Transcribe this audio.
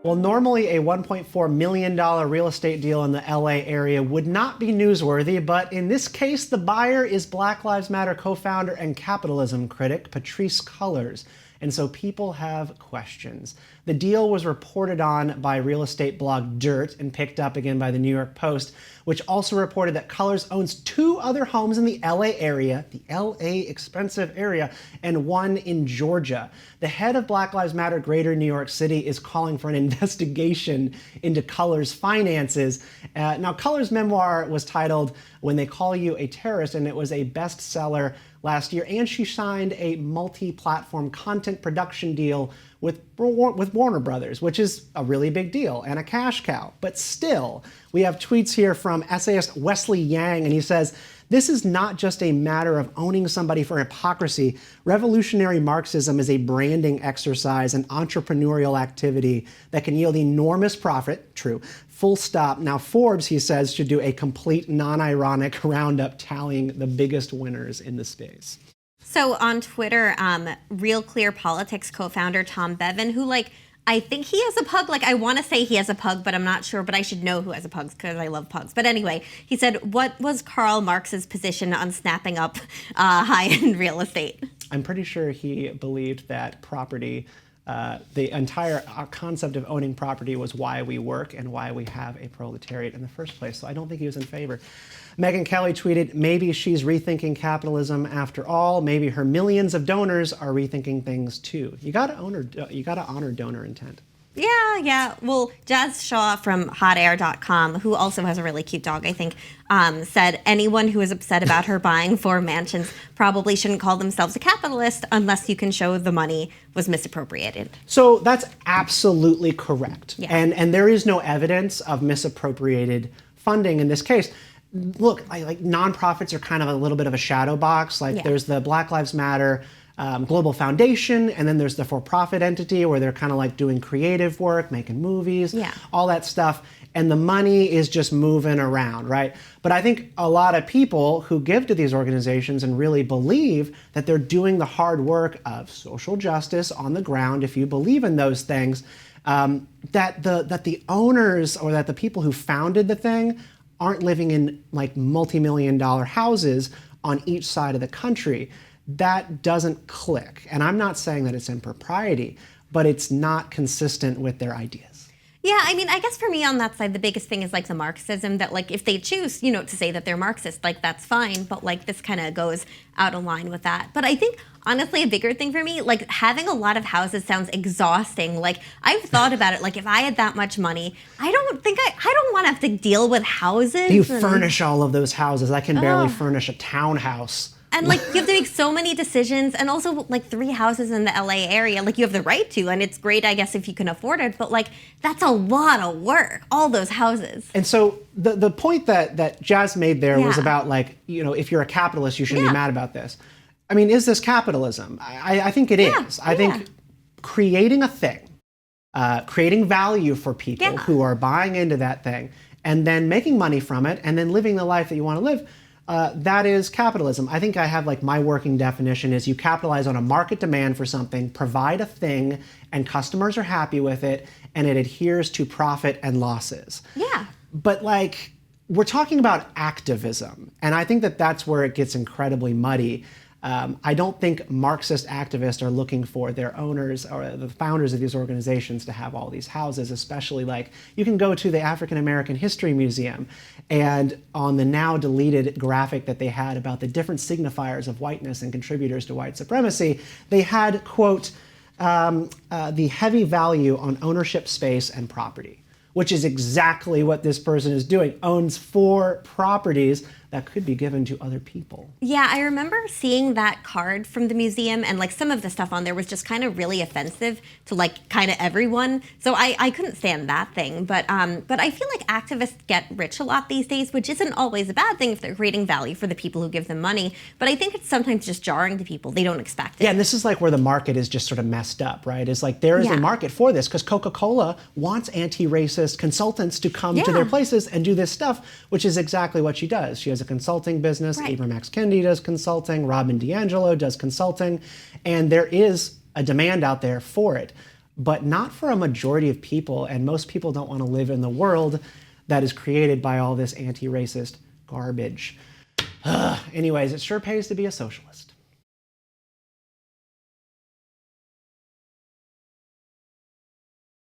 Well, normally a $1.4 million real estate deal in the LA area would not be newsworthy, but in this case, the buyer is Black Lives Matter co-founder and capitalism critic Patrisse Khan-Cullors. And so people have questions. The deal was reported on by real estate blog Dirt and picked up again by the New York Post, which also reported that Khan-Cullors owns 2 other homes in the LA area, the LA expensive area, and 1 in Georgia. The head of Black Lives Matter Greater New York City is calling for an investigation into Khan-Cullors' finances. Now, Khan-Cullors' memoir was titled When They Call You a Terrorist, and it was a bestseller last year, and she signed a multi-platform content production deal with Warner Brothers, which is a really big deal and a cash cow. But still, we have tweets here from essayist Wesley Yang, and he says, "This is not just a matter of owning somebody for hypocrisy. Revolutionary Marxism is a branding exercise, an entrepreneurial activity that can yield enormous profit." True. Full stop. Now, Forbes, he says, should do a complete non-ironic roundup tallying the biggest winners in the space. So on Twitter, Real Clear Politics co-founder Tom Bevin, who I think he has a pug. I want to say he has a pug, but I'm not sure. But I should know who has a pug because I love pugs. But anyway, he said, what was Karl Marx's position on snapping up high-end real estate? I'm pretty sure he believed that property, the entire concept of owning property was why we work and why we have a proletariat in the first place. So I don't think he was in favor. Megyn Kelly tweeted, maybe she's rethinking capitalism after all. Maybe her millions of donors are rethinking things too. You gotta honor donor intent. Yeah. Well, Jazz Shaw from hotair.com, who also has a really cute dog, I think, said anyone who is upset about her buying 4 mansions probably shouldn't call themselves a capitalist unless you can show the money was misappropriated. So that's absolutely correct. Yeah. And there is no evidence of misappropriated funding in this case. Look, nonprofits are kind of a little bit of a shadow box. There's the Black Lives Matter Global Foundation, and then there's the for-profit entity where they're kind of doing creative work, making movies, all that stuff. And the money is just moving around, right? But I think a lot of people who give to these organizations and really believe that they're doing the hard work of social justice on the ground, if you believe in those things, that the owners or that the people who founded the thing aren't living in multi-million-dollar houses on each side of the country. That doesn't click. And I'm not saying that it's impropriety, but it's not consistent with their ideas. Yeah, I mean, I guess for me on that side, the biggest thing is the Marxism that if they choose, to say that they're Marxist, that's fine. But this kind of goes out of line with that. But I think honestly, a bigger thing for me, having a lot of houses sounds exhausting. I've thought about it. If I had that much money, I don't want to have to deal with houses. You furnish all of those houses. I can barely furnish a townhouse. And you have to make so many decisions, and also 3 houses in the LA area. You have the right to, and it's great, I guess, if you can afford it. But that's a lot of work, all those houses. And so the point that Jazz made there was about if you're a capitalist, you shouldn't be mad about this. I mean, is this capitalism? I think it is. I think creating a thing, creating value for people who are buying into that thing, and then making money from it, and then living the life that you want to live. That is capitalism. I think I have my working definition is you capitalize on a market demand for something, provide a thing, and customers are happy with it, and it adheres to profit and losses. Yeah. But we're talking about activism, and I think that that's where it gets incredibly muddy. I don't think Marxist activists are looking for their owners or the founders of these organizations to have all these houses, especially you can go to the African American History Museum, and on the now deleted graphic that they had about the different signifiers of whiteness and contributors to white supremacy, they had, quote, the heavy value on ownership, space, and property, which is exactly what this person is doing, owns 4 properties that could be given to other people. Yeah, I remember seeing that card from the museum, and some of the stuff on there was just kind of really offensive to kind of everyone. So I couldn't stand that thing. But I feel like activists get rich a lot these days, which isn't always a bad thing if they're creating value for the people who give them money. But I think it's sometimes just jarring to people. They don't expect it. Yeah, and this is where the market is just sort of messed up, right? It's there is a market for this because Coca-Cola wants anti-racist consultants to come to their places and do this stuff, which is exactly what she does. She has a consulting business. Right. ReMax Kendi does consulting. Robin DiAngelo does consulting. And there is a demand out there for it. but not for a majority of people, and most people don't want to live in the world that is created by all this anti-racist garbage. Anyways, it sure pays to be a socialist.